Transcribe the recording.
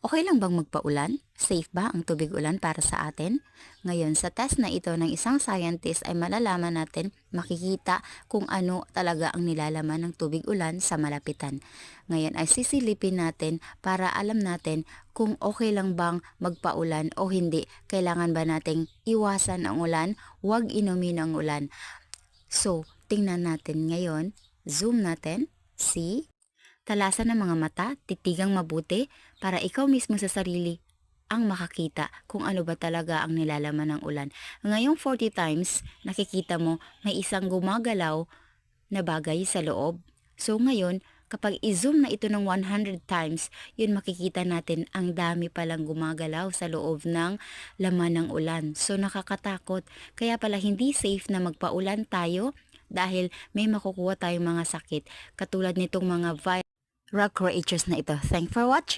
Okay lang bang magpaulan? Safe ba ang tubig ulan para sa atin? Ngayon, sa test na ito ng isang scientist ay malalaman natin, makikita kung ano talaga ang nilalaman ng tubig ulan sa malapitan. Ngayon ay sisilipin natin para alam natin kung okay lang bang magpaulan o hindi. Kailangan ba nating iwasan ang ulan? Huwag inumin ang ulan. So, tingnan natin ngayon. Zoom natin. See? Talasan ng mga mata, titigang mabuti para ikaw mismo sa sarili ang makakita kung ano ba talaga ang nilalaman ng ulan. Ngayong 40 times, nakikita mo may isang gumagalaw na bagay sa loob. So ngayon, kapag i-zoom na ito ng 100 times, yun makikita natin ang dami palang gumagalaw sa loob ng laman ng ulan. So nakakatakot. Kaya pala hindi safe na magpaulan tayo dahil may makukuha tayong mga sakit katulad nitong mga rock creatures na ito. Thanks for watching!